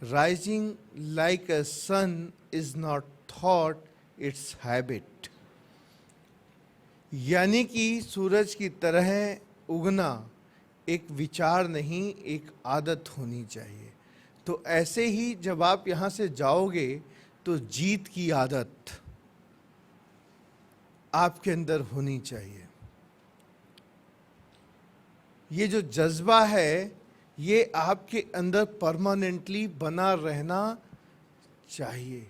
Rising like a sun is not thought, it's habit. यानी कि सूरज की तरह उगना एक विचार नहीं, एक आदत होनी चाहिए। तो ऐसे ही जब आप यहाँ से जाओगे तो जीत की आदत आपके अंदर होनी चाहिए। ये जो जज्बा है ये आपके अंदर परमानेंटली बना रहना चाहिए।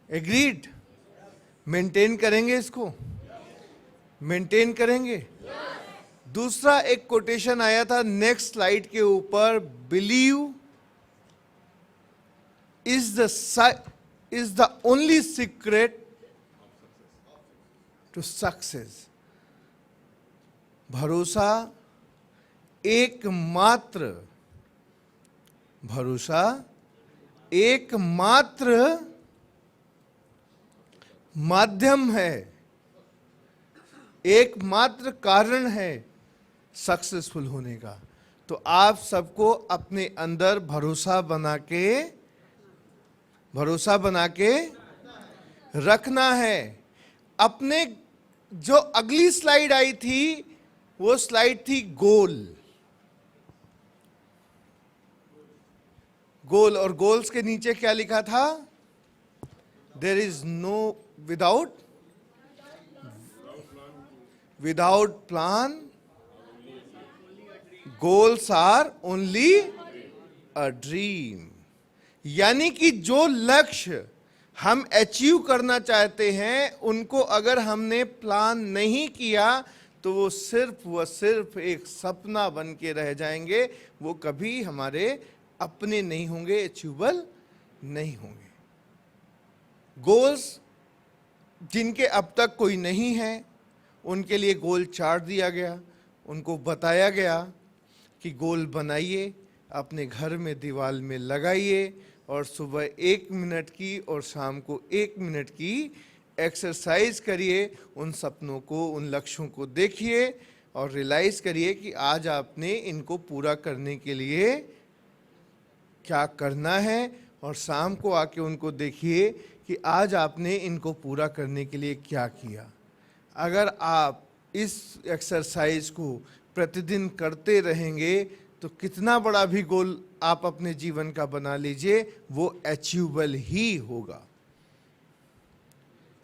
एग्रीड? मेंटेन करेंगे इसको? मेंटेन करेंगे? दूसरा एक कोटेशन आया था नेक्स्ट स्लाइड के ऊपर, believe is the only secret to success. भरोसा एकमात्र माध्यम है, एकमात्र कारण है सक्सेसफुल होने का। तो आप सबको अपने अंदर भरोसा बना के रखना है। अपने जो अगली स्लाइड आई थी वो स्लाइड थी गोल। और गोल्स के नीचे क्या लिखा था? There is no without plan goals are only a dream. यानी कि जो लक्ष्य हम अचीव करना चाहते हैं उनको अगर हमने प्लान नहीं किया तो वो सिर्फ एक सपना बन के रह जाएंगे। वो कभी हमारे अपने नहीं होंगे, अचीवेबल नहीं होंगे। गोल्स जिनके अब तक कोई नहीं है उनके लिए गोल चार्ट दिया गया, उनको बताया गया कि गोल बनाइए, अपने घर में दीवार में लगाइए और सुबह 1 मिनट की और शाम को 1 मिनट की एक्सरसाइज करिए। उन सपनों को, उन लक्ष्यों को देखिए और रियलाइज करिए कि आज आपने इनको पूरा करने के लिए क्या करना है, और शाम को आके उनको देखिए कि आज आपने इनको पूरा करने के लिए क्या किया। अगर आप इस एक्सरसाइज को प्रतिदिन करते रहेंगे तो कितना बड़ा भी गोल आप अपने जीवन का बना लीजिए वो अचीवेबल ही होगा,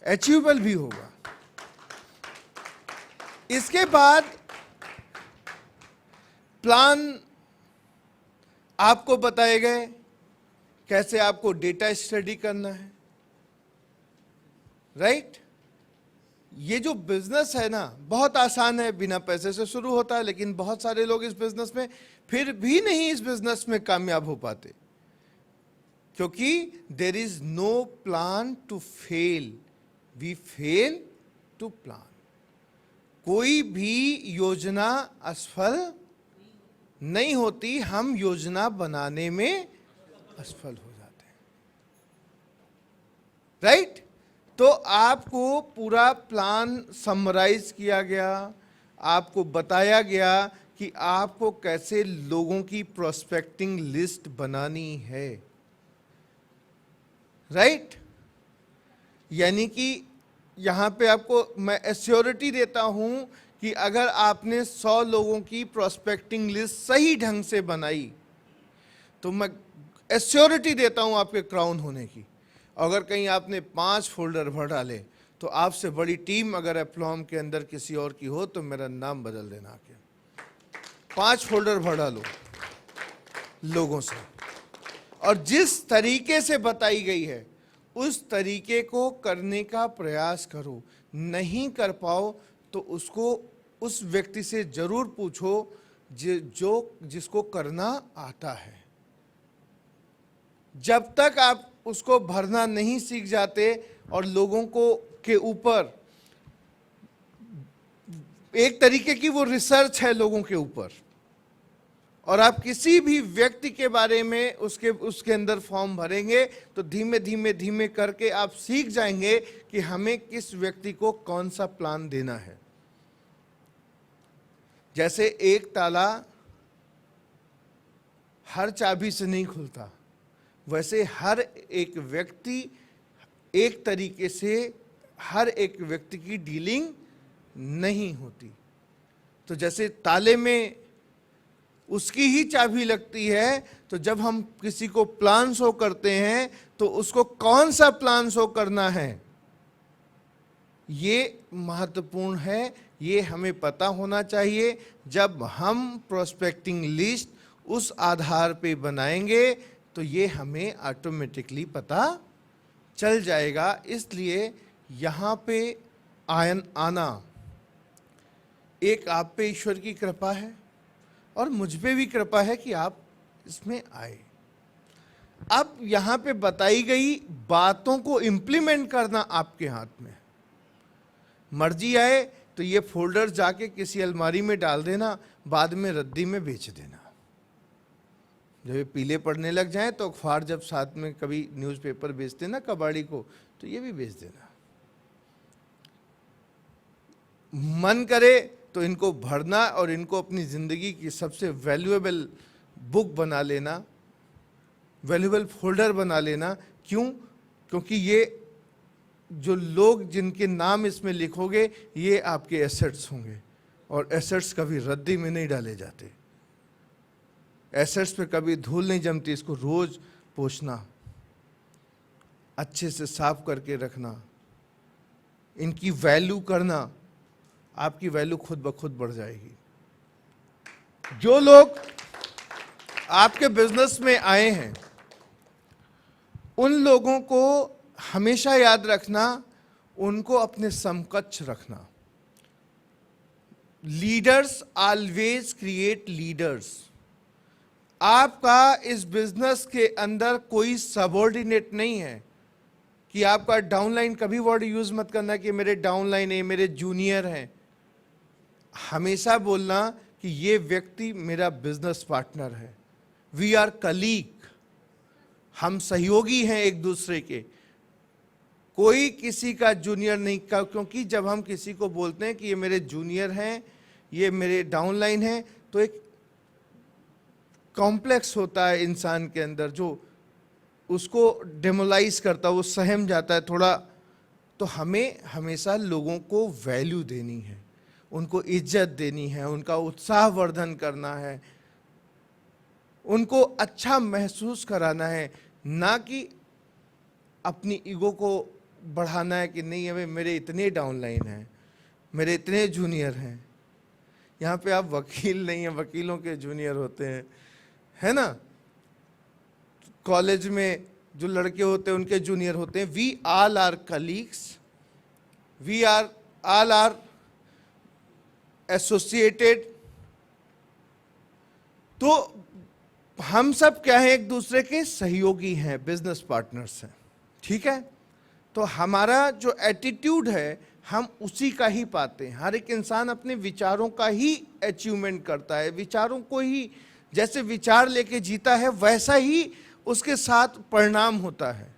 अचीवेबल भी होगा। इसके बाद प्लान आपको बताए गए कैसे आपको डेटा स्टडी करना है, राइट? ये जो बिजनेस है ना बहुत आसान है, बिना पैसे से शुरू होता है, लेकिन बहुत सारे लोग इस बिजनेस में फिर भी नहीं इस बिजनेस में कामयाब हो पाते क्योंकि there is no plan to fail, we fail to plan. कोई भी योजना असफल नहीं होती, हम योजना बनाने में असफल हो जाते हैं, राइट? तो आपको पूरा प्लान समराइज किया गया, आपको बताया गया कि आपको कैसे लोगों की प्रोस्पेक्टिंग लिस्ट बनानी है, राइट? यानी कि यहाँ पे आपको मैं एश्योरिटी देता हूँ कि अगर आपने 100 लोगों की प्रोस्पेक्टिंग लिस्ट सही ढंग से बनाई तो मैं एश्योरिटी देता हूँ आपके क्राउन होने की। अगर कहीं आपने 5 फोल्डर भर डाले तो आपसे बड़ी टीम अगर एप्लॉम के अंदर किसी और की हो तो मेरा नाम बदल देना आके। 5 फोल्डर भर डालो लोगों से, और जिस तरीके से बताई गई है उस तरीके को करने का प्रयास करो। नहीं कर पाओ तो उसको उस व्यक्ति से जरूर पूछो जिसको करना आता है। जब तक आप उसको भरना नहीं सीख जाते और लोगों को के ऊपर एक तरीके की वो रिसर्च है लोगों के ऊपर, और आप किसी भी व्यक्ति के बारे में उसके अंदर फॉर्म भरेंगे तो धीमे धीमे धीमे करके आप सीख जाएंगे कि हमें किस व्यक्ति को कौन सा प्लान देना है। जैसे एक ताला हर चाबी से नहीं खुलता, वैसे हर एक व्यक्ति एक तरीके से हर एक व्यक्ति की डीलिंग नहीं होती। तो जैसे ताले में उसकी ही चाबी लगती है, तो जब हम किसी को प्लान शो करते हैं तो उसको कौन सा प्लान शो करना है, ये महत्वपूर्ण है, ये हमें पता होना चाहिए। जब हम प्रोस्पेक्टिंग लिस्ट उस आधार पे बनाएंगे तो ये हमें ऑटोमेटिकली पता चल जाएगा। इसलिए यहाँ पे आना एक आप पे ईश्वर की कृपा है और मुझ पे भी कृपा है कि आप इसमें आए। अब यहाँ पे बताई गई बातों को इम्प्लीमेंट करना आपके हाथ में। मर्जी आए तो ये फोल्डर जाके किसी अलमारी में डाल देना, बाद में रद्दी में बेच देना। जब ये पीले पड़ने लग जाएं तो अखबार जब साथ में कभी न्यूज़पेपर बेचते ना कबाड़ी को, तो ये भी बेच देना। मन करे तो इनको भरना और इनको अपनी ज़िंदगी की सबसे वैल्यूएबल बुक बना लेना, वैल्यूएबल फोल्डर बना लेना। क्यों? क्योंकि ये जो लोग जिनके नाम इसमें लिखोगे ये आपके एसेट्स होंगे, और एसेट्स कभी रद्दी में नहीं डाले जाते। एसेट्स पे कभी धूल नहीं जमती, इसको रोज पोंछना, अच्छे से साफ करके रखना, इनकी वैल्यू करना, आपकी वैल्यू खुद ब खुद बढ़ जाएगी। जो लोग आपके बिजनेस में आए हैं उन लोगों को हमेशा याद रखना, उनको अपने समकक्ष रखना। Leaders always create leaders. आपका इस बिजनेस के अंदर कोई सबऑर्डिनेट नहीं है कि आपका डाउनलाइन, कभी वर्ड यूज मत करना कि मेरे डाउनलाइन है, मेरे जूनियर हैं। हमेशा बोलना कि ये व्यक्ति मेरा बिजनेस पार्टनर है, वी आर कलीग, हम सहयोगी हैं एक दूसरे के। कोई किसी का जूनियर नहीं, क्योंकि जब हम किसी को बोलते हैं कि ये मेरे जूनियर हैं, ये मेरे डाउनलाइन हैं, तो एक कॉम्प्लेक्स होता है इंसान के अंदर जो उसको डेमोलाइज करता है, वो सहम जाता है थोड़ा। तो हमें हमेशा लोगों को वैल्यू देनी है, उनको इज्जत देनी है, उनका उत्साह वर्धन करना है, उनको अच्छा महसूस कराना है, ना कि अपनी ईगो को बढ़ाना है कि नहीं हमें मेरे इतने डाउनलाइन हैं, मेरे इतने जूनियर हैं। यहाँ पे आप वकील नहीं हैं, वकीलों के जूनियर होते हैं, है ना। कॉलेज में जो लड़के होते हैं उनके जूनियर होते हैं। We all are colleagues, we are all are associated. तो हम सब क्या है, एक दूसरे के सहयोगी हैं, बिजनेस पार्टनर्स हैं, ठीक है। तो हमारा जो एटीट्यूड है हम उसी का ही पाते हैं। हर एक इंसान अपने विचारों का ही अचीवमेंट करता है, विचारों को ही, जैसे विचार लेके जीता है वैसा ही उसके साथ परिणाम होता है,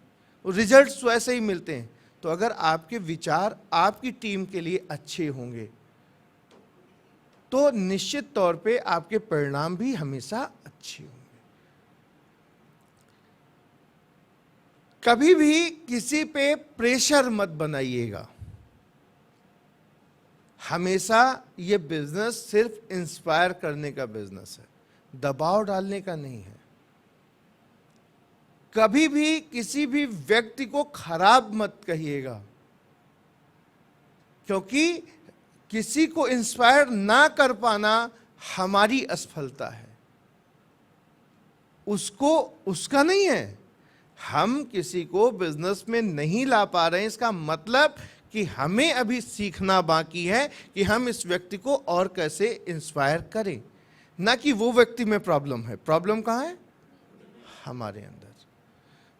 रिजल्ट्स वैसे ही मिलते हैं। तो अगर आपके विचार आपकी टीम के लिए अच्छे होंगे तो निश्चित तौर पे आपके परिणाम भी हमेशा अच्छे होंगे। कभी भी किसी पे प्रेशर मत बनाइएगा। हमेशा ये बिजनेस सिर्फ इंस्पायर करने का बिजनेस है, दबाव डालने का नहीं है। कभी भी किसी भी व्यक्ति को खराब मत कहिएगा, क्योंकि किसी को इंस्पायर ना कर पाना हमारी असफलता है, उसको उसका नहीं है। हम किसी को बिजनेस में नहीं ला पा रहे हैं, इसका मतलब कि हमें अभी सीखना बाकी है कि हम इस व्यक्ति को और कैसे इंस्पायर करें, ना कि वो व्यक्ति में प्रॉब्लम है। प्रॉब्लम कहाँ है? हमारे अंदर।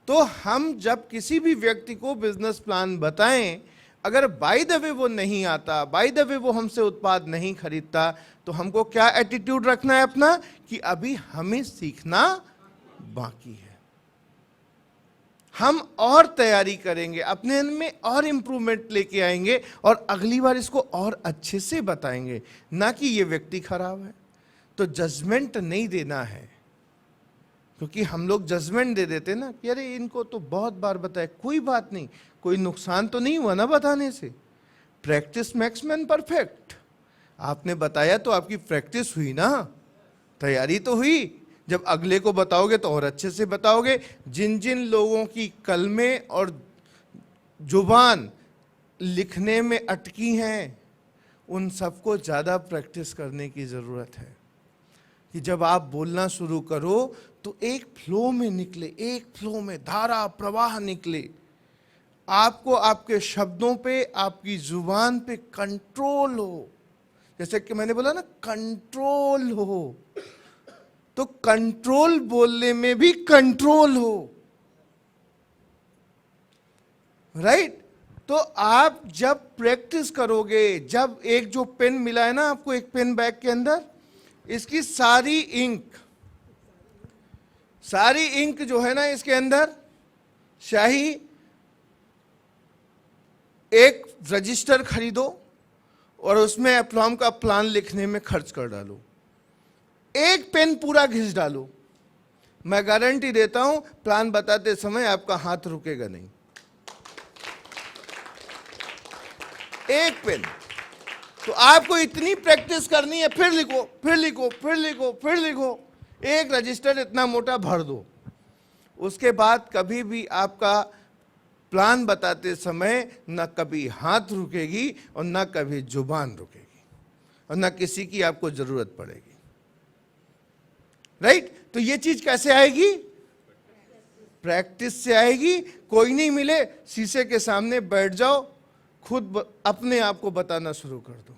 तो हम जब किसी भी व्यक्ति को बिजनेस प्लान बताएं, अगर बाय द वे वो नहीं आता, बाय द वे वो हमसे उत्पाद नहीं खरीदता, तो हमको क्या एटीट्यूड रखना है अपना कि अभी हमें सीखना बाकी है, हम और तैयारी करेंगे, अपने में और इम्प्रूवमेंट लेके आएंगे और अगली बार इसको और अच्छे से बताएंगे, ना कि ये व्यक्ति खराब है। तो जजमेंट नहीं देना है, क्योंकि हम लोग जजमेंट दे देते ना कि अरे इनको तो बहुत बार बताया, कोई बात नहीं, कोई नुकसान तो नहीं हुआ ना बताने से। Practice makes man perfect. आपने बताया तो आपकी प्रैक्टिस हुई ना, तैयारी तो हुई। जब अगले को बताओगे तो और अच्छे से बताओगे। जिन जिन लोगों की कलमें और जुबान लिखने में अटकी हैं, उन सबको ज़्यादा प्रैक्टिस करने की ज़रूरत है कि जब आप बोलना शुरू करो तो एक फ्लो में निकले, एक फ्लो में धारा प्रवाह निकले। आपको आपके शब्दों पे, आपकी जुबान पे कंट्रोल हो। जैसे कि मैंने बोला ना, कंट्रोल हो, तो कंट्रोल बोलने में भी कंट्रोल हो, राइट? तो आप जब प्रैक्टिस करोगे, जब एक जो पेन मिला है ना आपको, एक पेन बैग के अंदर, इसकी सारी इंक जो है ना इसके अंदर शाही, एक रजिस्टर खरीदो और उसमें एप्लॉम का प्लान लिखने में खर्च कर डालो। एक पेन पूरा घिस डालो, मैं गारंटी देता हूं प्लान बताते समय आपका हाथ रुकेगा नहीं। एक पेन। तो आपको इतनी प्रैक्टिस करनी है, फिर लिखो, फिर लिखो, फिर लिखो, फिर लिखो। एक रजिस्टर इतना मोटा भर दो। उसके बाद कभी भी आपका प्लान बताते समय न कभी हाथ रुकेगी और न कभी जुबान रुकेगी और न किसी की आपको जरूरत पड़ेगी, राइट? तो ये चीज कैसे आएगी? प्रैक्टिस से आएगी। कोई नहीं मिले, शीशे के सामने बैठ जाओ, खुद अपने आप को बताना शुरू कर दो,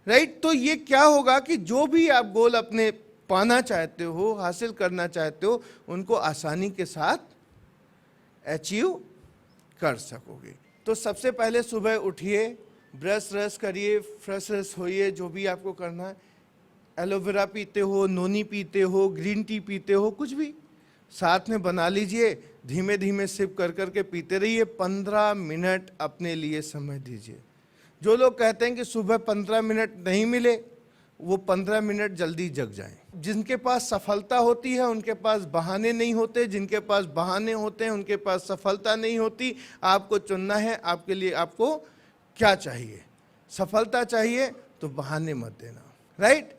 राइट? तो ये क्या होगा कि जो भी आप गोल अपने पाना चाहते हो, हासिल करना चाहते हो, उनको आसानी के साथ अचीव कर सकोगे। तो सबसे पहले सुबह उठिए, ब्रश करिए, फ्रेश होइए, जो भी आपको करना है। एलोवेरा पीते हो, नोनी पीते हो, ग्रीन टी पीते हो, कुछ भी साथ में बना लीजिए, धीमे धीमे सिप कर करके पीते रहिए। 15 मिनट अपने लिए समय दीजिए। जो लोग कहते हैं कि सुबह 15 मिनट नहीं मिले, वो 15 मिनट जल्दी जग जाएं। जिनके पास सफलता होती है उनके पास बहाने नहीं होते, जिनके पास बहाने होते हैं उनके पास सफलता नहीं होती। आपको चुनना है आपके लिए आपको क्या चाहिए। सफलता चाहिए तो बहाने मत देना, राइट?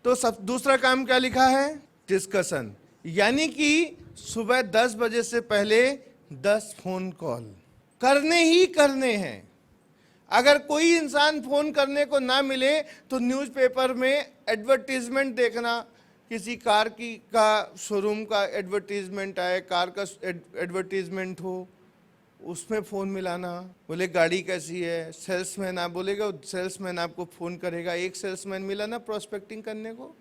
तो सब दूसरा काम क्या लिखा है? डिस्कशन, यानी कि सुबह 10 बजे से पहले 10 फोन कॉल करने ही करने हैं। अगर कोई इंसान फोन करने को ना मिले तो न्यूज़पेपर में एडवर्टीजमेंट देखना, किसी कार का शोरूम का एडवर्टीजमेंट आए, कार का एडवर्टीजमेंट हो, उसमें फ़ोन मिलाना। बोले गाड़ी कैसी है, सेल्समैन आप बोलेगा, सेल्समैन आपको फ़ोन करेगा। एक सेल्समैन मिला ना प्रोस्पेक्टिंग करने को,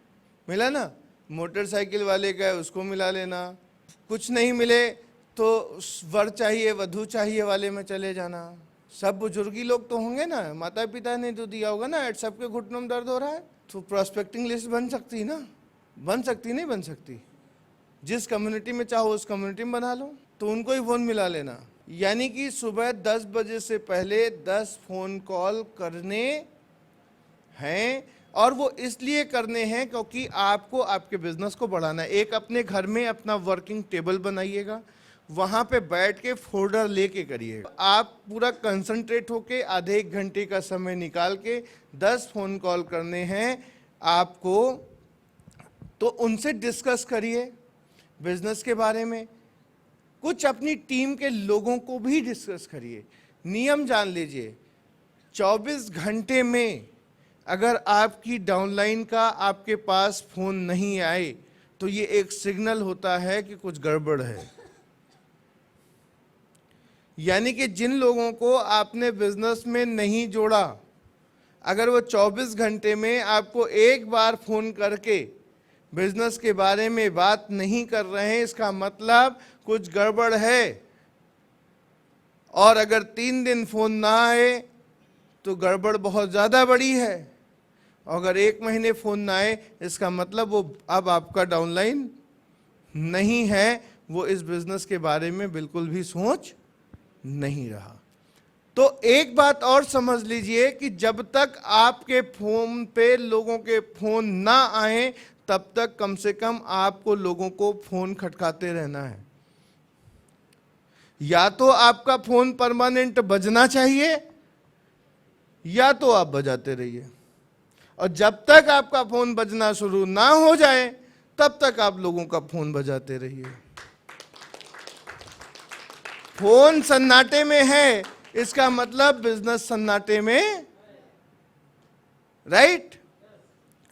मिला ना? मोटरसाइकिल वाले का है, उसको मिला लेना। कुछ नहीं मिले तो वर चाहिए, वधू चाहिए वाले में चले जाना। सब बुजुर्गी लोग तो होंगे ना, माता पिता ने तो दिया होगा ना, सबके घुटनों में दर्द हो रहा है, तो प्रोस्पेक्टिंग लिस्ट बन सकती ना? बन सकती नहीं बन सकती? जिस कम्युनिटी में चाहो उस कम्युनिटी में बना लो, तो उनको ही फ़ोन मिला लेना। यानी कि सुबह 10 बजे से पहले 10 फ़ोन कॉल करने हैं, और वो इसलिए करने हैं क्योंकि आपको आपके बिजनेस को बढ़ाना है। एक अपने घर में अपना वर्किंग टेबल बनाइएगा, वहाँ पे बैठ के फोल्डर लेके करिएगा। आप पूरा कंसंट्रेट होके आधे 1 घंटे का समय निकाल के 10 फ़ोन कॉल करने हैं आपको, तो उनसे डिस्कस करिए बिजनेस के बारे में। कुछ अपनी टीम के लोगों को भी डिस्कस करिए। नियम जान लीजिए, 24 घंटे में अगर आपकी डाउनलाइन का आपके पास फ़ोन नहीं आए तो ये एक सिग्नल होता है कि कुछ गड़बड़ है। यानी कि जिन लोगों को आपने बिजनेस में नहीं जोड़ा, अगर वो 24 घंटे में आपको एक बार फ़ोन करके बिजनेस के बारे में बात नहीं कर रहे हैं, इसका मतलब कुछ गड़बड़ है। और अगर 3 दिन फ़ोन ना आए तो गड़बड़ बहुत ज़्यादा बड़ी है। अगर 1 महीने फ़ोन ना आए, इसका मतलब वो अब आपका डाउनलाइन नहीं है, वो इस बिजनेस के बारे में बिल्कुल भी सोच नहीं रहा। तो एक बात और समझ लीजिए कि जब तक आपके फोन पे लोगों के फोन ना आए तब तक कम से कम आपको लोगों को फोन खटकाते रहना है। या तो आपका फोन परमानेंट बजना चाहिए या तो आप बजाते रहिए, और जब तक आपका फोन बजना शुरू ना हो जाए तब तक आप लोगों का फोन बजाते रहिए। फोन सन्नाटे में है, इसका मतलब बिजनेस सन्नाटे में, राइट।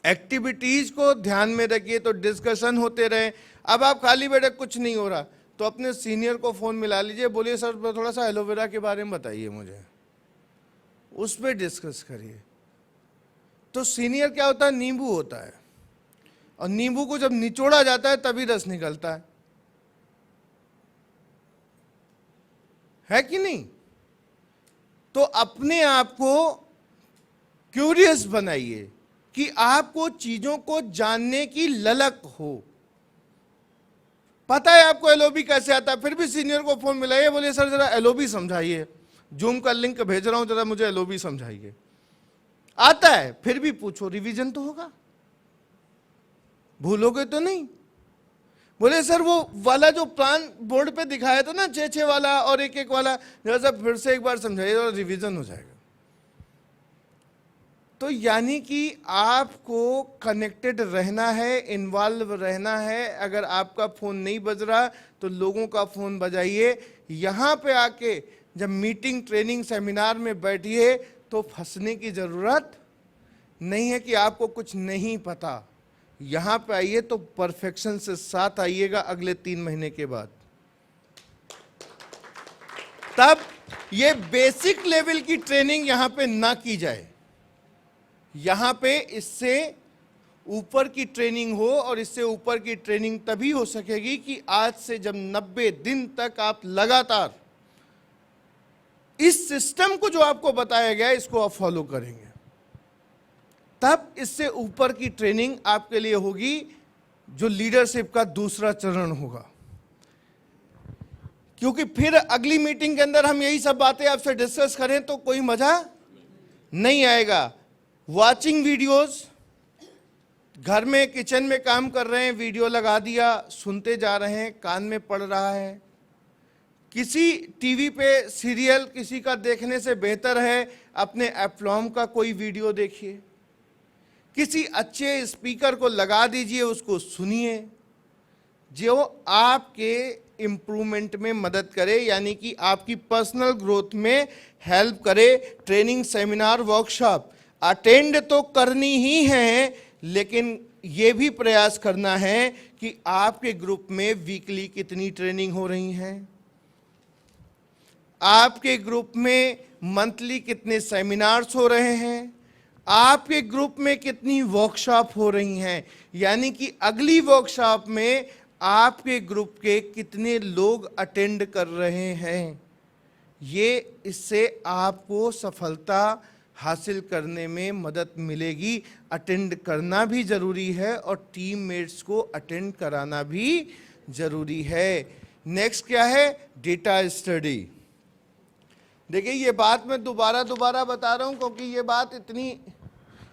एक्टिविटीज को ध्यान में रखिए तो डिस्कशन होते रहे। अब आप खाली बैठे कुछ नहीं हो रहा तो अपने सीनियर को फोन मिला लीजिए, बोलिए सर थोड़ा सा एलोवेरा के बारे में बताइए मुझे, उस पर डिस्कस करिए। तो सीनियर क्या होता है, नींबू होता है, और नींबू को जब निचोड़ा जाता है तभी रस निकलता है कि नहीं। तो अपने आप को क्यूरियस बनाइए कि आपको चीजों को जानने की ललक हो। पता है आपको एलओबी कैसे आता है, फिर भी सीनियर को फोन मिलाइए, बोलिए सर जरा एलओबी समझाइए, जूम का लिंक भेज रहा हूं, जरा मुझे एलओबी समझाइए। आता है फिर भी पूछो, रिवीजन तो होगा, भूलोगे तो नहीं। बोले सर वो वाला जो प्लान बोर्ड पे दिखाया था ना 6-6 वाला और 1-1 वाला, जरा सा फिर से एक बार समझाइए और रिवीजन हो जाएगा। तो यानी कि आपको कनेक्टेड रहना है, इन्वॉल्व रहना है। अगर आपका फोन नहीं बज रहा तो लोगों का फोन बजाइए। यहां पे आके जब मीटिंग, ट्रेनिंग, सेमिनार में बैठिए तो फंसने की जरूरत नहीं है कि आपको कुछ नहीं पता। यहां पे आइए तो परफेक्शन से साथ आइएगा अगले 3 महीने के बाद। तब ये बेसिक लेवल की ट्रेनिंग यहां पे ना की जाए, यहां पे इससे ऊपर की ट्रेनिंग हो। और इससे ऊपर की ट्रेनिंग तभी हो सकेगी कि आज से जब 90 दिन तक आप लगातार इस सिस्टम को जो आपको बताया गया इसको आप फॉलो करेंगे, तब इससे ऊपर की ट्रेनिंग आपके लिए होगी, जो लीडरशिप का दूसरा चरण होगा। क्योंकि फिर अगली मीटिंग के अंदर हम यही सब बातें आपसे डिस्कस करें तो कोई मजा नहीं आएगा। वॉचिंग वीडियोस, घर में किचन में काम कर रहे हैं, वीडियो लगा दिया, सुनते जा रहे हैं, कान में पड़ रहा है। किसी टीवी पे सीरियल किसी का देखने से बेहतर है अपने एप्लॉम का कोई वीडियो देखिए। किसी अच्छे स्पीकर को लगा दीजिए, उसको सुनिए, जो आपके इम्प्रूवमेंट में मदद करे, यानी कि आपकी पर्सनल ग्रोथ में हेल्प करे। ट्रेनिंग, सेमिनार, वर्कशॉप अटेंड तो करनी ही है, लेकिन ये भी प्रयास करना है कि आपके ग्रुप में वीकली कितनी ट्रेनिंग हो रही है, आपके ग्रुप में मंथली कितने सेमिनार्स हो रहे हैं, आपके ग्रुप में कितनी वर्कशॉप हो रही हैं, यानी कि अगली वर्कशॉप में आपके ग्रुप के कितने लोग अटेंड कर रहे हैं। ये इससे आपको सफलता हासिल करने में मदद मिलेगी। अटेंड करना भी जरूरी है और टीममेट्स को अटेंड कराना भी जरूरी है। नेक्स्ट क्या है, डेटा स्टडी। देखिए ये बात मैं दोबारा बता रहा हूं क्योंकि ये बात इतनी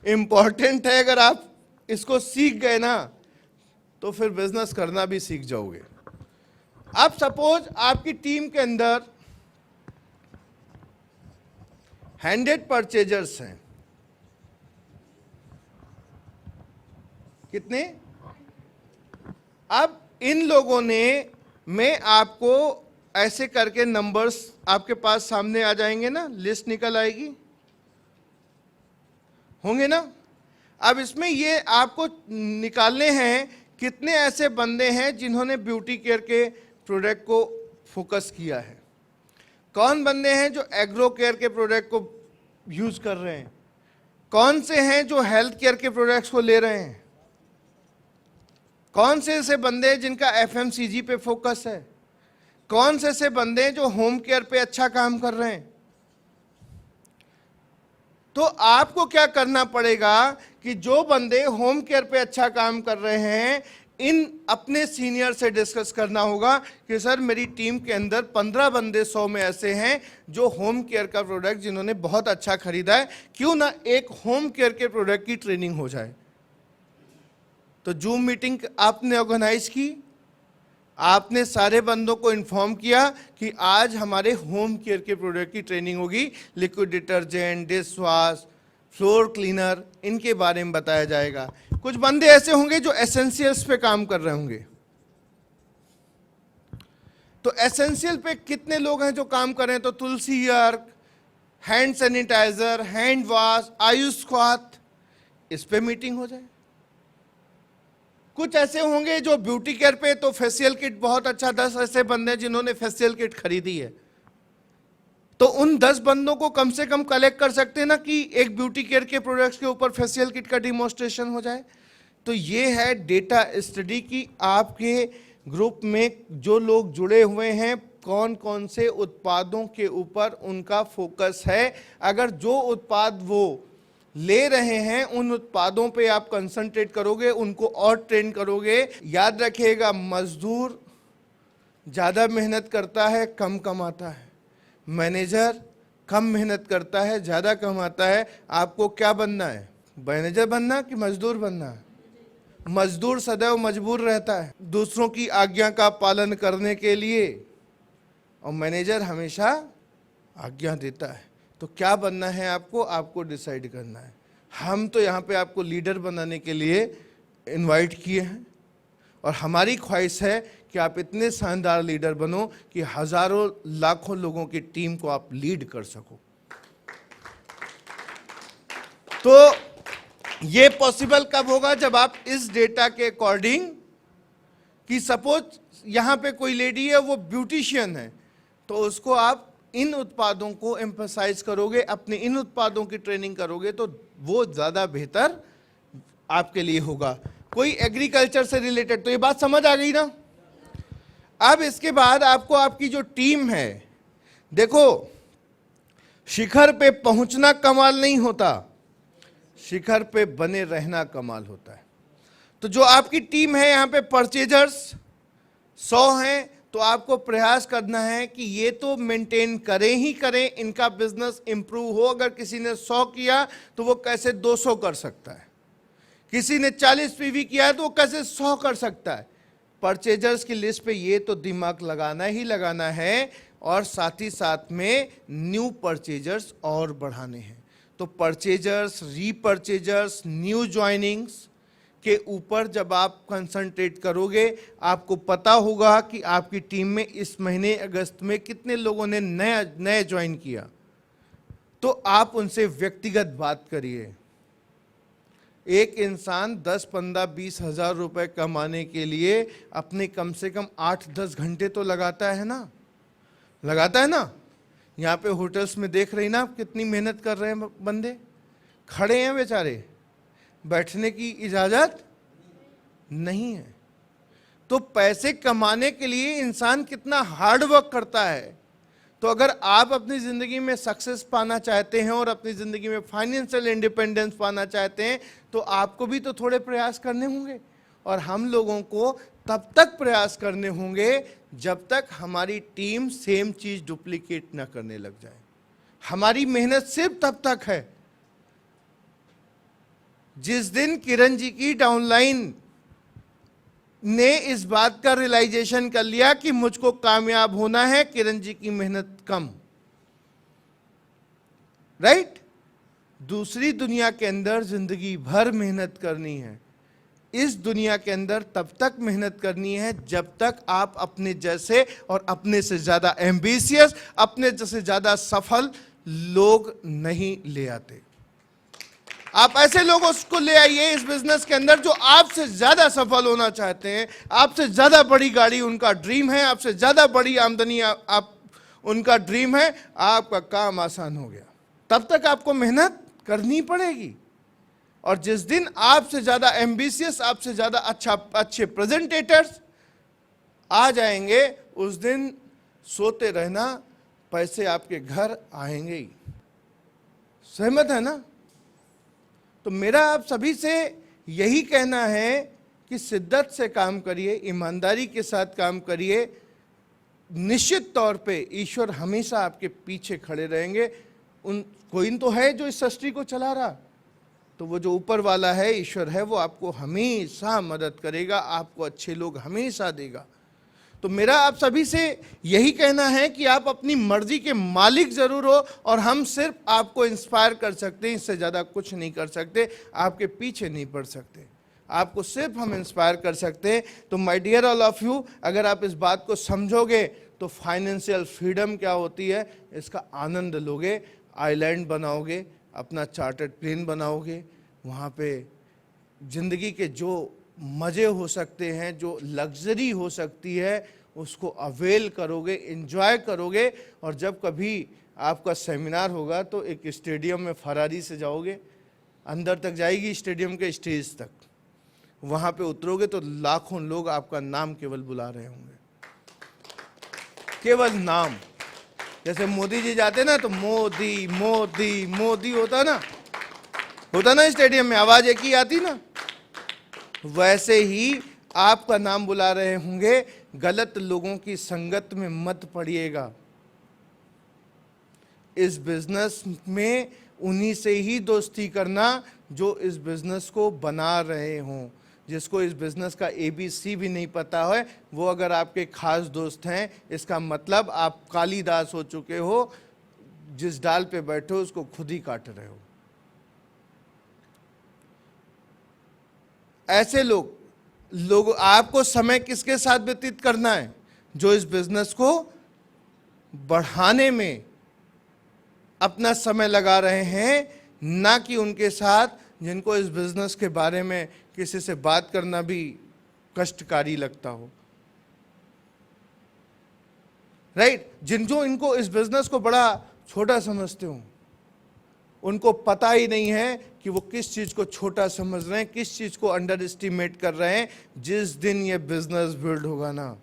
इंपॉर्टेंट है। अगर आप इसको सीख गए ना तो फिर बिजनेस करना भी सीख जाओगे। अब सपोज आपकी टीम के अंदर 100 परचेजर्स हैं, कितने? अब इन लोगों ने, मैं आपको ऐसे करके नंबर्स आपके पास सामने आ जाएंगे ना, लिस्ट निकल आएगी, होंगे ना। अब इसमें ये आपको निकालने हैं कितने ऐसे बंदे हैं जिन्होंने ब्यूटी केयर के प्रोडक्ट को फोकस किया है, कौन बंदे हैं जो एग्रो केयर के प्रोडक्ट को यूज कर रहे हैं, कौन से हैं जो हेल्थ केयर के प्रोडक्ट्स को ले रहे हैं, कौन से ऐसे बंदे हैं जिनका एफएमसीजी पे फोकस है, कौन से ऐसे बंदे हैं जो होम केयर पे अच्छा काम कर रहे हैं। तो आपको क्या करना पड़ेगा कि जो बंदे होम केयर पे अच्छा काम कर रहे हैं, इन अपने सीनियर से डिस्कस करना होगा कि सर मेरी टीम के अंदर 15 बंदे 100 में ऐसे हैं जो होम केयर का प्रोडक्ट जिन्होंने बहुत अच्छा खरीदा है, क्यों ना एक होम केयर के प्रोडक्ट की ट्रेनिंग हो जाए। तो जूम मीटिंग आपने ऑर्गेनाइज की, आपने सारे बंदों को इन्फॉर्म किया कि आज हमारे होम केयर के प्रोडक्ट की ट्रेनिंग होगी, liquid detergent, dish wash, floor cleaner, इनके बारे में बताया जाएगा। कुछ बंदे ऐसे होंगे जो एसेंशियल्स पे काम कर रहे होंगे। तो एसेंशियल पे कितने लोग हैं जो काम कर रहे हैं? तो तुलसी अर्क, hand sanitizer, hand wash, Ayush स्वाथ, इस पे मीटिंग हो जाए। कुछ ऐसे होंगे जो ब्यूटी केयर पे, तो फेशियल किट बहुत अच्छा, 10 ऐसे बंदे हैं जिन्होंने फेशियल किट खरीदी है, तो उन 10 बंदों को कम से कम कलेक्ट कर सकते हैं ना कि एक ब्यूटी केयर के प्रोडक्ट्स के ऊपर फेशियल किट का डिमॉन्स्ट्रेशन हो जाए। तो ये है डेटा स्टडी की आपके ग्रुप में जो लोग जुड़े हुए हैं, कौन कौन से उत्पादों के ऊपर उनका फोकस है। अगर जो उत्पाद वो ले रहे हैं उन उत्पादों पे आप कंसंट्रेट करोगे, उनको और ट्रेन करोगे। याद रखिएगा, मजदूर ज़्यादा मेहनत करता है, कम कमाता है। मैनेजर कम मेहनत करता है, ज़्यादा कमाता है। आपको क्या बनना है? मैनेजर बनना कि मजदूर बनना है? मजदूर सदैव मजबूर रहता है दूसरों की आज्ञा का पालन करने के लिए, और मैनेजर हमेशा आज्ञा देता है। तो क्या बनना है आपको? आपको डिसाइड करना है। हम तो यहाँ पे आपको लीडर बनाने के लिए इनवाइट किए हैं, और हमारी ख्वाहिश है कि आप इतने शानदार लीडर बनो कि हजारों लाखों लोगों की टीम को आप लीड कर सको। तो ये पॉसिबल कब होगा? जब आप इस डेटा के अकॉर्डिंग, कि सपोज यहां पे कोई लेडी है, वो ब्यूटिशियन है, तो उसको आप इन उत्पादों को एम्फसाइज करोगे, अपने इन उत्पादों की ट्रेनिंग करोगे, तो वो ज्यादा बेहतर आपके लिए होगा। कोई एग्रीकल्चर से रिलेटेड, तो ये बात समझ आ गई ना। अब इसके बाद आपको आपकी जो टीम है, देखो शिखर पे पहुंचना कमाल नहीं होता, शिखर पे बने रहना कमाल होता है। तो जो आपकी टीम है, यहां पे परचेजर्स 100 हैं, तो आपको प्रयास करना है कि ये तो मेंटेन करें ही करें, इनका बिजनेस इंप्रूव हो। अगर किसी ने 100 किया तो वो कैसे 200 कर सकता है, किसी ने 40 पीवी किया है तो वो कैसे 100 कर सकता है। परचेजर्स की लिस्ट पे ये तो दिमाग लगाना ही लगाना है, और साथ ही साथ में न्यू परचेजर्स और बढ़ाने हैं। तो परचेजर्स, रीपरचेजर्स, न्यू ज्वाइनिंग्स के ऊपर जब आप कंसंट्रेट करोगे, आपको पता होगा कि आपकी टीम में इस महीने अगस्त में कितने लोगों ने नए ज्वाइन किया, तो आप उनसे व्यक्तिगत बात करिए। एक इंसान 10, 15, 20 हजार रुपए कमाने के लिए अपने कम से कम 8-10 घंटे तो लगाता है ना, लगाता है ना। यहाँ पे होटल्स में देख रही ना आप कितनी मेहनत कर रहे हैं बंदे, खड़े हैं बेचारे, बैठने की इजाजत नहीं है। तो पैसे कमाने के लिए इंसान कितना हार्ड वर्क करता है। तो अगर आप अपनी ज़िंदगी में सक्सेस पाना चाहते हैं और अपनी ज़िंदगी में फाइनेंशियल इंडिपेंडेंस पाना चाहते हैं, तो आपको भी तो थोड़े प्रयास करने होंगे। और हम लोगों को तब तक प्रयास करने होंगे जब तक हमारी टीम सेम चीज़ डुप्लीकेट ना करने लग जाए। हमारी मेहनत सिर्फ तब तक है जिस दिन किरण जी की डाउनलाइन ने इस बात का रियलाइजेशन कर लिया कि मुझको कामयाब होना है, किरण जी की मेहनत कम, राइट। दूसरी दुनिया के अंदर जिंदगी भर मेहनत करनी है, इस दुनिया के अंदर तब तक मेहनत करनी है जब तक आप अपने जैसे और अपने से ज्यादा एम्बिशियस, अपने जैसे ज्यादा सफल लोग नहीं ले आते। आप ऐसे लोगों को ले आइए इस बिजनेस के अंदर जो आपसे ज्यादा सफल होना चाहते हैं, आपसे ज्यादा बड़ी गाड़ी उनका ड्रीम है, आपसे ज्यादा बड़ी आमदनी आप उनका ड्रीम है। आपका काम आसान हो गया। तब तक आपको मेहनत करनी पड़ेगी, और जिस दिन आपसे ज्यादा एम्बिशियस, आपसे ज्यादा अच्छे प्रेजेंटेटर्स आ जाएंगे, उस दिन सोते रहना, पैसे आपके घर आएंगे ही। सहमत है ना? तो मेरा आप सभी से यही कहना है कि शिद्दत से काम करिए, ईमानदारी के साथ काम करिए, निश्चित तौर पे ईश्वर हमेशा आपके पीछे खड़े रहेंगे। उन कोई तो है जो इस सृष्टि को चला रहा, तो वो जो ऊपर वाला है, ईश्वर है, वो आपको हमेशा मदद करेगा, आपको अच्छे लोग हमेशा देगा। तो मेरा आप सभी से यही कहना है कि आप अपनी मर्जी के मालिक जरूर हो, और हम सिर्फ आपको इंस्पायर कर सकते हैं, इससे ज़्यादा कुछ नहीं कर सकते, आपके पीछे नहीं पड़ सकते, आपको सिर्फ हम इंस्पायर कर सकते हैं। तो my dear all of you, अगर आप इस बात को समझोगे तो फाइनेंशियल फ्रीडम क्या होती है इसका आनंद लोगे, आइलैंड बनाओगे, अपना चार्टर्ड प्लेन बनाओगे, वहाँ पे ज़िंदगी के जो मज़े हो सकते हैं, जो लग्जरी हो सकती है, उसको अवेल करोगे, एंजॉय करोगे। और जब कभी आपका सेमिनार होगा तो एक स्टेडियम में फरारी से जाओगे, अंदर तक जाएगी स्टेडियम के स्टेज तक, वहाँ पे उतरोगे तो लाखों लोग आपका नाम केवल बुला रहे होंगे, केवल नाम। जैसे मोदी जी जाते ना तो मोदी मोदी मोदी होता ना स्टेडियम में, आवाज एक ही आती ना, वैसे ही आपका नाम बुला रहे होंगे। गलत लोगों की संगत में मत पड़िएगा। इस बिजनेस में उन्हीं से ही दोस्ती करना जो इस बिजनेस को बना रहे हों। जिसको इस बिजनेस का ABC भी नहीं पता है, वो अगर आपके खास दोस्त हैं, इसका मतलब आप कालिदास हो चुके हो, जिस डाल पे बैठे हो उसको खुद ही काट रहे हो। ऐसे लोग आपको समय किसके साथ व्यतीत करना है? जो इस बिजनेस को बढ़ाने में अपना समय लगा रहे हैं, ना कि उनके साथ जिनको इस बिजनेस के बारे में किसी से बात करना भी कष्टकारी लगता हो। राइट? जो इनको इस बिजनेस को बड़ा छोटा समझते हो, उनको पता ही नहीं है कि वो किस चीज को छोटा समझ रहे हैं, किस चीज को अंडर एस्टिमेट कर रहे हैं। जिस दिन ये बिजनेस बिल्ड होगा ना,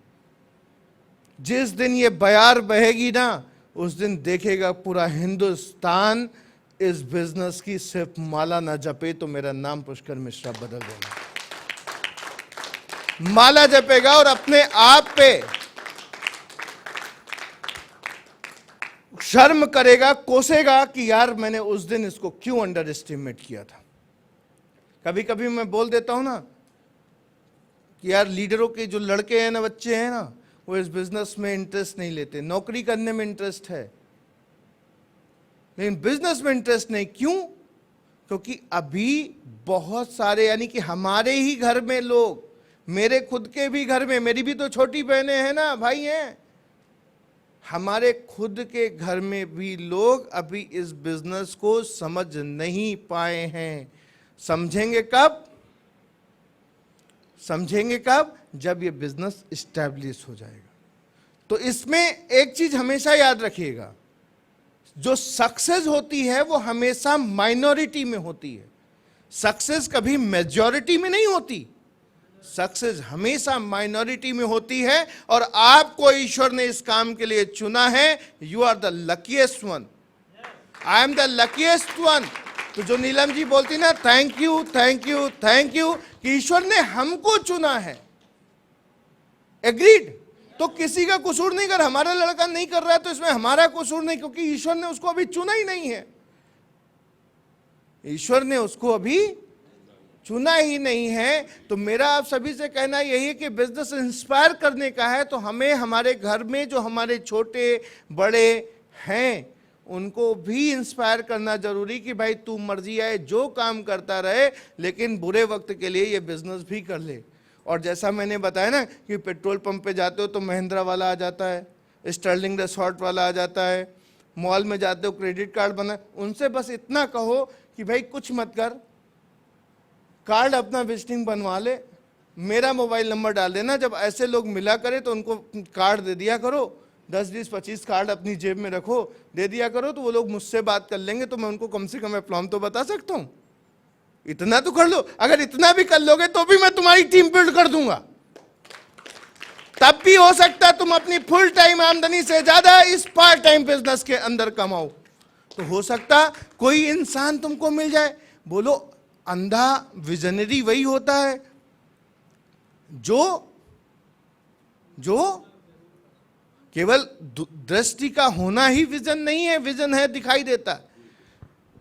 जिस दिन ये बयार बहेगी ना, उस दिन देखेगा पूरा हिंदुस्तान इस बिजनेस की सिर्फ माला ना जपे तो मेरा नाम पुष्कर मिश्रा बदल देना। माला जपेगा और अपने आप पे शर्म करेगा, कोसेगा कि यार मैंने उस दिन इसको क्यों अंडर एस्टिमेट किया था। कभी कभी मैं बोल देता हूं ना कि यार लीडरों के जो लड़के हैं ना, बच्चे हैं ना, वो इस बिजनेस में इंटरेस्ट नहीं लेते। नौकरी करने में इंटरेस्ट है लेकिन बिजनेस में इंटरेस्ट नहीं। क्यों? क्योंकि अभी बहुत सारे, यानी कि हमारे ही घर में लोग, मेरे खुद के भी घर में, मेरी भी तो छोटी बहनें हैं ना, भाई हैं, हमारे खुद के घर में भी लोग अभी इस बिजनेस को समझ नहीं पाए हैं। समझेंगे कब? समझेंगे कब? जब ये बिजनेस इस्टेब्लिश हो जाएगा। तो इसमें एक चीज हमेशा याद रखिएगा, जो सक्सेस होती है वो हमेशा माइनॉरिटी में होती है। सक्सेस कभी मेजॉरिटी में नहीं होती, सक्सेस हमेशा माइनॉरिटी में होती है। और आपको ईश्वर ने इस काम के लिए चुना है। You are the luckiest one, I am the luckiest one. तो जो नीलम जी बोलती ना, thank you thank you thank you, कि ईश्वर ने हमको चुना है। एग्रीड? तो किसी का कसूर नहीं, कर हमारा लड़का नहीं कर रहा है तो इसमें हमारा कसूर नहीं, क्योंकि ईश्वर ने उसको अभी चुना ही नहीं है। ईश्वर ने उसको अभी चुना ही नहीं है। तो मेरा आप सभी से कहना यही है कि बिजनेस इंस्पायर करने का है, तो हमें हमारे घर में जो हमारे छोटे बड़े हैं उनको भी इंस्पायर करना जरूरी, कि भाई तू मर्जी आए जो काम करता रहे, लेकिन बुरे वक्त के लिए ये बिजनेस भी कर ले। और जैसा मैंने बताया ना कि पेट्रोल पंप पे जाते हो तो महिंद्रा वाला आ जाता है, स्टर्लिंग रिसॉर्ट वाला आ जाता है, मॉल में जाते हो क्रेडिट कार्ड बना, उनसे बस इतना कहो कि भाई कुछ मत कर, कार्ड अपना विजिटिंग बनवा ले, मेरा मोबाइल नंबर डाल देना। जब ऐसे लोग मिला करे तो उनको कार्ड दे दिया करो, 10, 20, 25 कार्ड अपनी जेब में रखो, दे दिया करो, तो वो लोग मुझसे बात कर लेंगे, तो मैं उनको कम से कम प्लान तो बता सकता हूं। इतना तो कर लो। अगर इतना भी कर लोगे तो भी मैं तुम्हारी टीम बिल्ड कर दूंगा। तब भी हो सकता है तुम अपनी फुल टाइम आमदनी से ज्यादा इस पार्ट टाइम बिजनेस के अंदर कमाओ। तो हो सकता कोई इंसान तुमको मिल जाए। बोलो, अंधा विजनरी वही होता है जो जो केवल दृष्टि का होना ही विजन नहीं है, विजन है दिखाई देता है।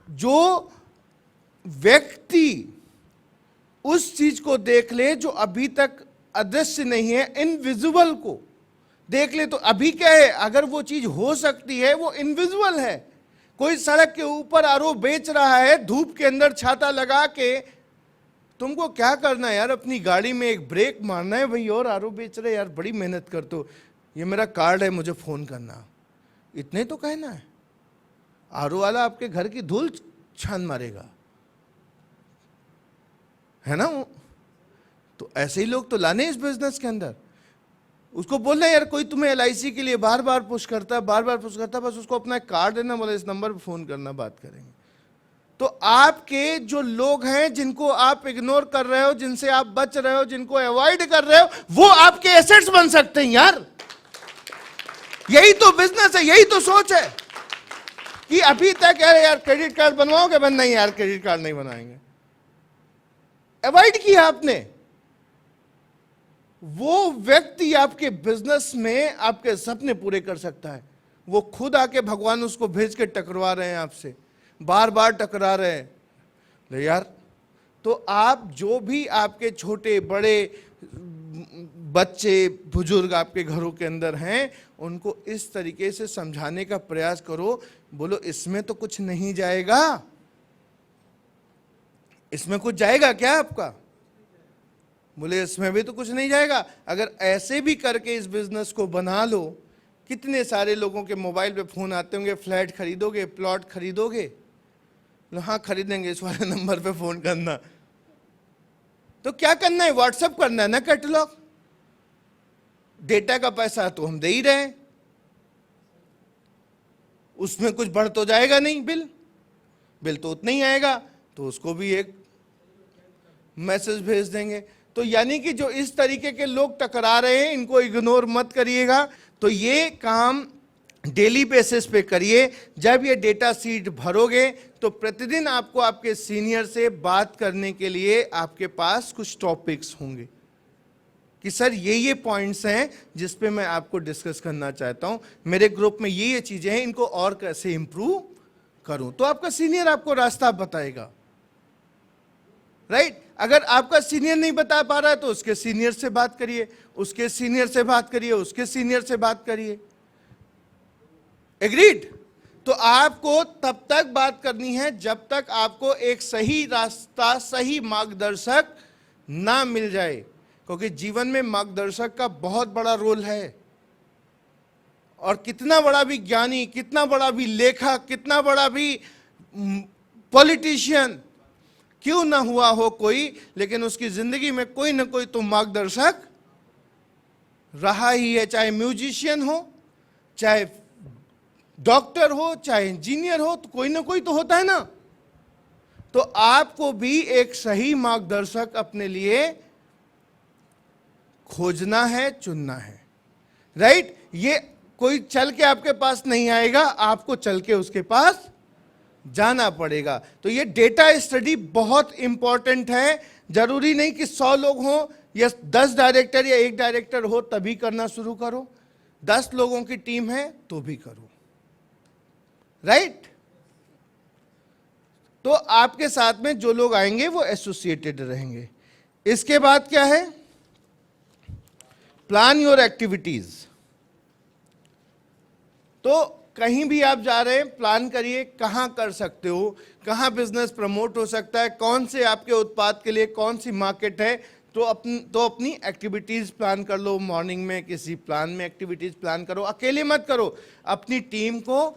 जो व्यक्ति उस चीज को देख ले जो अभी तक अदृश्य नहीं है, इनविजिबल को देख ले, तो अभी क्या है, अगर वो चीज हो सकती है वो इनविजिबल है। कोई सड़क के ऊपर आरओ बेच रहा है धूप के अंदर छाता लगा के, तुमको क्या करना है यार, अपनी गाड़ी में एक ब्रेक मारना है भाई, और आरओ बेच रहे यार, बड़ी मेहनत करते हो, ये मेरा कार्ड है मुझे फोन करना, इतने तो कहना है। आरओ वाला आपके घर की धूल छान मारेगा, है ना। तो ऐसे ही लोग तो लाने इस बिजनेस के अंदर। उसको बोलना यार, कोई तुम्हें एलआईसी के लिए बार बार पुश करता है, बार बार पुश करता है, बस उसको अपना कार्ड देना, बोले इस नंबर पे फोन करना, बात करेंगे। तो आपके जो लोग हैं जिनको आप इग्नोर कर रहे हो, जिनसे आप बच रहे हो, जिनको अवॉइड कर रहे हो, वो आपके एसेट्स बन सकते हैं यार। यही तो बिजनेस है, यही तो सोच है कि अभी तक यार क्रेडिट कार्ड बनवाओगे, बन नहीं यार क्रेडिट कार्ड नहीं बनाएंगे, अवॉइड किया आपने। वो व्यक्ति आपके बिजनेस में आपके सपने पूरे कर सकता है। वो खुद आके भगवान उसको भेज के टकरा रहे हैं आपसे, बार बार टकरा रहे हैं। ले यार, तो आप जो भी आपके छोटे बड़े बच्चे बुजुर्ग आपके घरों के अंदर हैं, उनको इस तरीके से समझाने का प्रयास करो। बोलो इसमें तो कुछ नहीं जाएगा, इसमें कुछ जाएगा क्या आपका? बोले इसमें भी तो कुछ नहीं जाएगा। अगर ऐसे भी करके इस बिजनेस को बना लो, कितने सारे लोगों के मोबाइल पे फोन आते होंगे, फ्लैट खरीदोगे, प्लॉट खरीदोगे, हाँ खरीदेंगे, इस वाले नंबर पे फोन करना। तो क्या करना है, व्हाट्सएप करना है ना, कैटलॉग। डेटा का पैसा तो हम दे ही रहे हैं, उसमें कुछ बढ़ तो जाएगा नहीं, बिल तो उतना ही आएगा, तो उसको भी एक मैसेज भेज देंगे। तो यानी कि जो इस तरीके के लोग टकरा रहे हैं, इनको इग्नोर मत करिएगा। तो ये काम डेली बेसिस पे करिए। जब ये डेटा सीट भरोगे तो प्रतिदिन आपको आपके सीनियर से बात करने के लिए आपके पास कुछ टॉपिक्स होंगे कि सर ये पॉइंट्स हैं जिस पे मैं आपको डिस्कस करना चाहता हूं, मेरे ग्रुप में ये चीजें हैं, इनको और कैसे इंप्रूव करूं। तो आपका सीनियर आपको रास्ता बताएगा, राइट। अगर आपका सीनियर नहीं बता पा रहा है तो उसके सीनियर से बात करिए, उसके सीनियर से बात करिए, उसके सीनियर से बात करिए। एग्रीड। तो आपको तब तक बात करनी है जब तक आपको एक सही रास्ता, सही मार्गदर्शक ना मिल जाए, क्योंकि जीवन में मार्गदर्शक का बहुत बड़ा रोल है। और कितना बड़ा भी ज्ञानी, कितना बड़ा भी लेखक, कितना बड़ा भी पॉलिटिशियन क्यों ना हुआ हो कोई, लेकिन उसकी जिंदगी में कोई ना कोई तो मार्गदर्शक रहा ही है। चाहे म्यूजिशियन हो, चाहे डॉक्टर हो, चाहे इंजीनियर हो, तो कोई ना कोई तो होता है ना। तो आपको भी एक सही मार्गदर्शक अपने लिए खोजना है, चुनना है, राइट। ये कोई चल के आपके पास नहीं आएगा, आपको चल के उसके पास जाना पड़ेगा। तो ये डेटा स्टडी बहुत इंपॉर्टेंट है। जरूरी नहीं कि 100 लोग हों या 10 डायरेक्टर या 1 डायरेक्टर हो तभी करना शुरू करो। 10 लोगों की टीम है तो भी करो, राइट। तो आपके साथ में जो लोग आएंगे वो एसोसिएटेड रहेंगे। इसके बाद क्या है, प्लान योर एक्टिविटीज। तो कहीं भी आप जा रहे हैं, प्लान करिए कहां कर सकते हो, कहां बिजनेस प्रमोट हो सकता है, कौन से आपके उत्पाद के लिए कौन सी मार्केट है। तो अपनी एक्टिविटीज प्लान कर लो। मॉर्निंग में किसी प्लान में एक्टिविटीज प्लान करो, अकेले मत करो। अपनी टीम को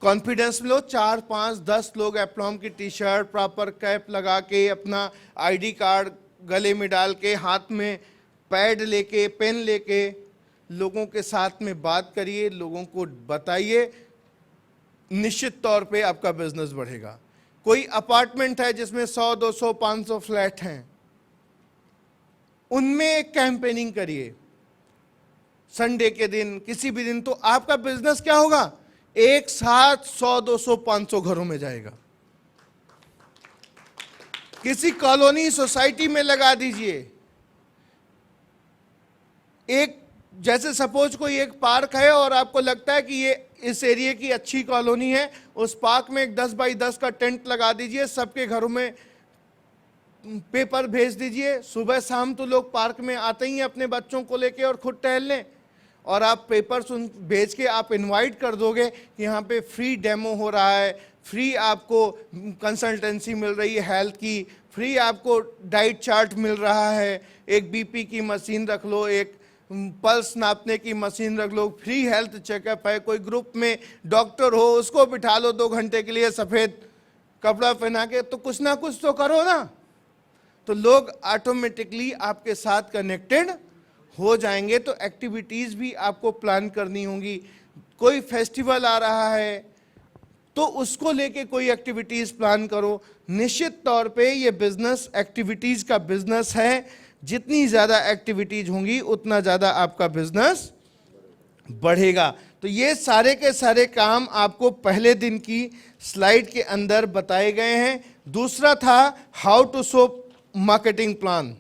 कॉन्फिडेंस लो, 4, 5, 10 लोग एप्लॉम की टी शर्ट, प्रॉपर कैप लगा के, अपना आईडी कार्ड गले में डाल के, हाथ में पैड लेके, पेन लेके लोगों के साथ में बात करिए, लोगों को बताइए। निश्चित तौर पे आपका बिजनेस बढ़ेगा। कोई अपार्टमेंट है जिसमें 100, 200, 500 फ्लैट हैं, उनमें एक कैंपेनिंग करिए संडे के दिन, किसी भी दिन। तो आपका बिजनेस क्या होगा, एक साथ 100, 200, 500 घरों में जाएगा। किसी कॉलोनी सोसाइटी में लगा दीजिए, एक जैसे सपोज कोई एक पार्क है और आपको लगता है कि ये इस एरिया की अच्छी कॉलोनी है, उस पार्क में एक 10 बाई 10 का टेंट लगा दीजिए, सबके घरों में पेपर भेज दीजिए, सुबह शाम तो लोग पार्क में आते ही हैं अपने बच्चों को लेके और खुद टहलने, और आप पेपर भेज के आप इनवाइट कर दोगे कि यहाँ पे फ्री डेमो हो रहा है, फ्री आपको कंसल्टेंसी मिल रही है हेल्थ की, फ्री आपको डाइट चार्ट मिल रहा है, एक बीपी की मशीन रख लो, एक पल्स नापने की मशीन रख लो, फ्री हेल्थ चेकअप है, कोई ग्रुप में डॉक्टर हो उसको बिठा लो 2 घंटे के लिए सफ़ेद कपड़ा पहना के, तो कुछ ना कुछ तो करो ना, तो लोग ऑटोमेटिकली आपके साथ कनेक्टेड हो जाएंगे। तो एक्टिविटीज़ भी आपको प्लान करनी होंगी। कोई फेस्टिवल आ रहा है तो उसको लेके कोई एक्टिविटीज़ प्लान करो। निश्चित तौर पे ये बिजनेस एक्टिविटीज़ का बिजनेस है, जितनी ज़्यादा एक्टिविटीज़ होंगी उतना ज़्यादा आपका बिजनेस बढ़ेगा। तो ये सारे के सारे काम आपको पहले दिन की स्लाइड के अंदर बताए गए हैं। दूसरा था how to show marketing plan.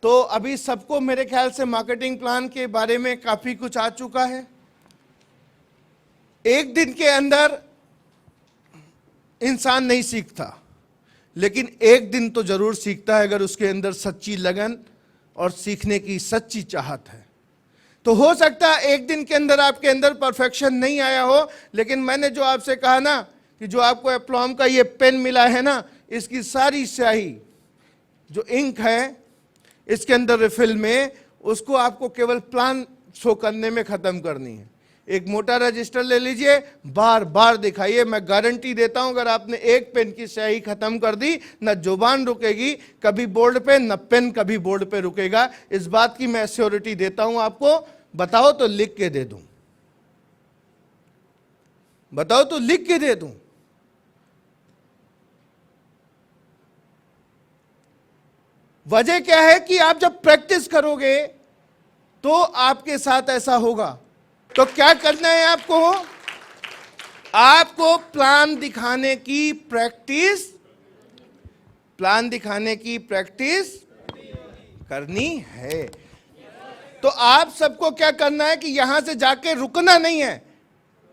तो अभी सबको मेरे ख्याल से मार्केटिंग प्लान के बारे में काफ़ी कुछ आ चुका है। एक दिन के अंदर इंसान नहीं सीखता, लेकिन एक दिन तो जरूर सीखता है अगर उसके अंदर सच्ची लगन और सीखने की सच्ची चाहत है। तो हो सकता है एक दिन के अंदर आपके अंदर परफेक्शन नहीं आया हो, लेकिन मैंने जो आपसे कहा ना कि जो आपको एप्लॉम का ये पेन मिला है ना, इसकी सारी स्याही जो इंक है इसके अंदर रिफिल में, उसको आपको केवल प्लान शो करने में ख़त्म करनी है। एक मोटा रजिस्टर ले लीजिए, बार बार दिखाइए, मैं गारंटी देता हूं अगर आपने एक पेन की स्याही खत्म कर दी, न जुबान रुकेगी कभी बोर्ड पे, न पेन कभी बोर्ड पे रुकेगा। इस बात की मैं श्योरिटी देता हूं आपको। बताओ तो लिख के दे दूं, बताओ तो लिख के दे दूं। वजह क्या है कि आप जब प्रैक्टिस करोगे तो आपके साथ ऐसा होगा। तो क्या करना है आपको? आपको प्लान दिखाने की प्रैक्टिस, प्लान दिखाने की प्रैक्टिस करनी है। तो आप सबको क्या करना है कि यहां से जाके रुकना नहीं है,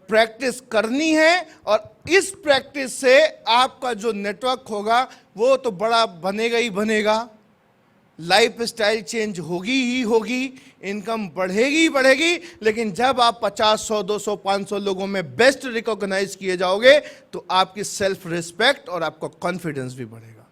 प्रैक्टिस करनी है। और इस प्रैक्टिस से आपका जो नेटवर्क होगा वो तो बड़ा बनेगा ही बनेगा, लाइफ स्टाइल चेंज होगी ही होगी, इनकम बढ़ेगी ही बढ़ेगी। लेकिन जब आप 50, 100, 200, 500 लोगों में बेस्ट रिकॉग्नाइज किए जाओगे तो आपकी सेल्फ रिस्पेक्ट और आपका कॉन्फिडेंस भी बढ़ेगा।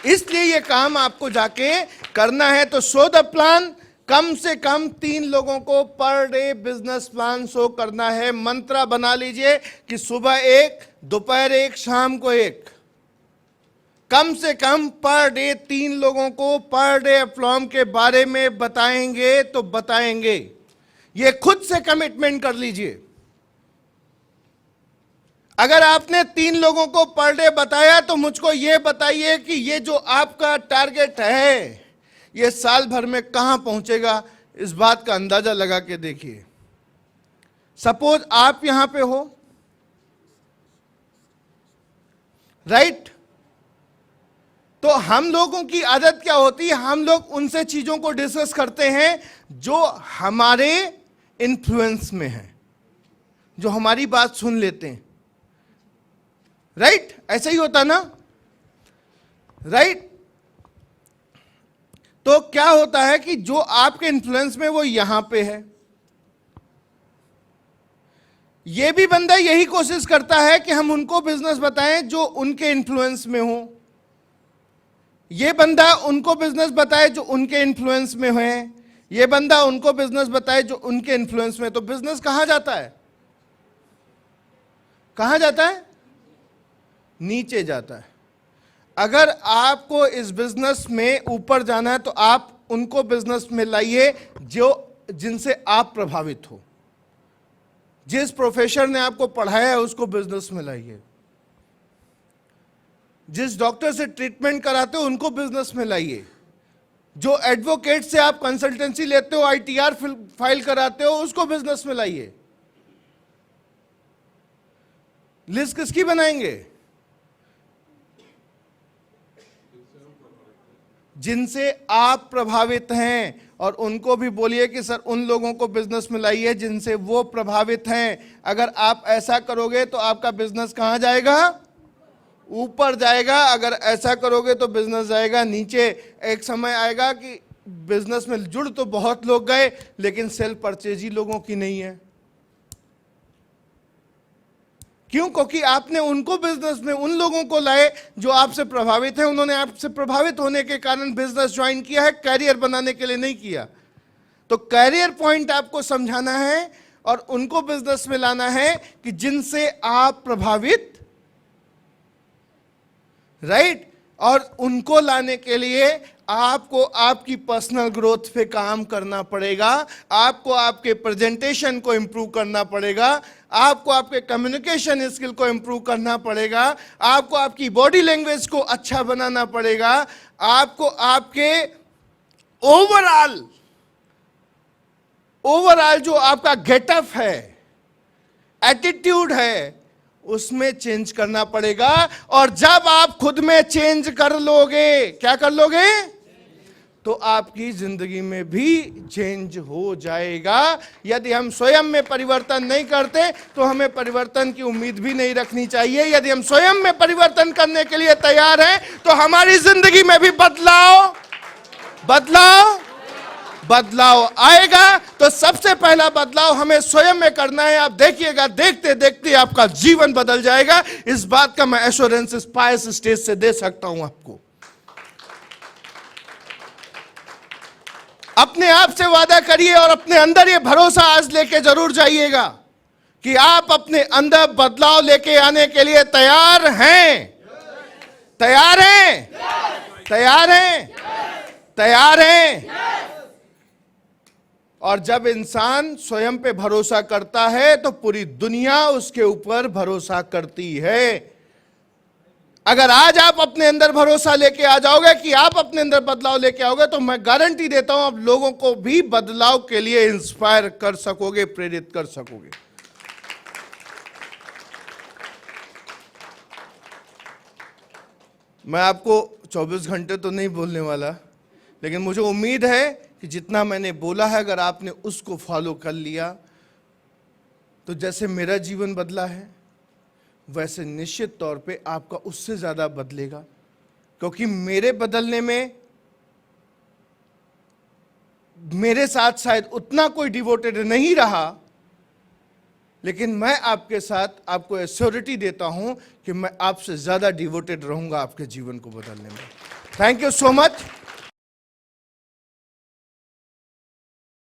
इसलिए यह काम आपको जाके करना है। तो शो द प्लान, कम से कम 3 लोगों को per day business plan show करना है। मंत्र बना लीजिए कि सुबह 1, दोपहर 1, शाम को 1, कम से कम पर डे 3 लोगों को पर डे एप्लॉम के बारे में बताएंगे तो बताएंगे। ये खुद से कमिटमेंट कर लीजिए। अगर आपने 3 लोगों को पर डे बताया तो मुझको ये बताइए कि ये जो आपका टारगेट है ये साल भर में कहां पहुंचेगा, इस बात का अंदाजा लगा के देखिए। सपोज आप यहां पे हो, राइट? तो हम लोगों की आदत क्या होती है, हम लोग उनसे चीजों को डिस्कस करते हैं जो हमारे इन्फ्लुएंस में है, जो हमारी बात सुन लेते हैं, राइट? ऐसा ही होता ना, राइट? तो क्या होता है कि जो आपके इन्फ्लुएंस में वो यहां पे है, ये भी बंदा यही कोशिश करता है कि हम उनको बिजनेस बताएं जो उनके इन्फ्लुएंस में हो, ये बंदा उनको बिजनेस बताए जो उनके इन्फ्लुएंस में है, ये बंदा उनको बिजनेस बताए जो उनके इन्फ्लुएंस में। तो बिजनेस कहां जाता है? कहां जाता है? नीचे जाता है। अगर आपको इस बिजनेस में ऊपर जाना है तो आप उनको बिजनेस में लाइए जो जिनसे आप प्रभावित हो। जिस प्रोफेसर ने आपको पढ़ाया है उसको बिजनेस में लाइए, जिस डॉक्टर से ट्रीटमेंट कराते हो उनको बिजनेस में लाइए, जो एडवोकेट से आप कंसल्टेंसी लेते हो, आईटीआर फाइल कराते हो, उसको बिजनेस में लाइए। लिस्ट किसकी बनाएंगे? जिनसे आप प्रभावित हैं, और उनको भी बोलिए कि सर उन लोगों को बिजनेस में लाइए जिनसे वो प्रभावित हैं। अगर आप ऐसा करोगे तो आपका बिजनेस कहां जाएगा? ऊपर जाएगा। अगर ऐसा करोगे तो बिजनेस जाएगा नीचे। एक समय आएगा कि बिजनेस में जुड़ तो बहुत लोग गए, लेकिन सेल परचेज ही लोगों की नहीं है। क्यों? क्योंकि आपने उनको बिजनेस में उन लोगों को लाए जो आपसे प्रभावित हैं। उन्होंने आपसे प्रभावित होने के कारण बिजनेस ज्वाइन किया है, कैरियर बनाने के लिए नहीं किया। तो कैरियर पॉइंट आपको समझाना है और उनको बिजनेस में लाना है कि जिनसे आप प्रभावित, राइट। और उनको लाने के लिए आपको आपकी पर्सनल ग्रोथ पे काम करना पड़ेगा। आपको आपके प्रेजेंटेशन को इंप्रूव करना पड़ेगा। आपको आपके कम्युनिकेशन स्किल को इंप्रूव करना पड़ेगा। आपको आपकी बॉडी लैंग्वेज को अच्छा बनाना पड़ेगा। आपको आपके ओवरऑल जो आपका गेटअप है, एटीट्यूड है, उसमें चेंज करना पड़ेगा। और जब आप खुद में चेंज कर लोगे, क्या कर लोगे? तो आपकी जिंदगी में भी चेंज हो जाएगा। यदि हम स्वयं में परिवर्तन नहीं करते तो हमें परिवर्तन की उम्मीद भी नहीं रखनी चाहिए। यदि हम स्वयं में परिवर्तन करने के लिए तैयार हैं तो हमारी जिंदगी में भी बदलाव आएगा। तो सबसे पहला बदलाव हमें स्वयं में करना है। आप देखिएगा, देखते देखते आपका जीवन बदल जाएगा। इस बात का मैं एश्योरेंस इस पायस स्टेज से दे सकता हूं आपको। अपने आप से वादा करिए और अपने अंदर ये भरोसा आज लेके जरूर जाइएगा कि आप अपने अंदर बदलाव लेके आने के लिए तैयार हैं। तैयार हैं? तैयार हैं? तैयार हैं? और जब इंसान स्वयं पे भरोसा करता है तो पूरी दुनिया उसके ऊपर भरोसा करती है। अगर आज आप अपने अंदर भरोसा लेके आ जाओगे कि आप अपने अंदर बदलाव लेके आओगे, तो मैं गारंटी देता हूं आप लोगों को भी बदलाव के लिए इंस्पायर कर सकोगे, प्रेरित कर सकोगे। मैं आपको 24 घंटे तो नहीं बोलने वाला, लेकिन मुझे उम्मीद है कि जितना मैंने बोला है अगर आपने उसको फॉलो कर लिया तो जैसे मेरा जीवन बदला है वैसे निश्चित तौर पे आपका उससे ज्यादा बदलेगा। क्योंकि मेरे बदलने में मेरे साथ शायद उतना कोई डिवोटेड नहीं रहा, लेकिन मैं आपके साथ आपको एश्योरिटी देता हूं कि मैं आपसे ज्यादा डिवोटेड रहूंगा आपके जीवन को बदलने में। Thank you so much.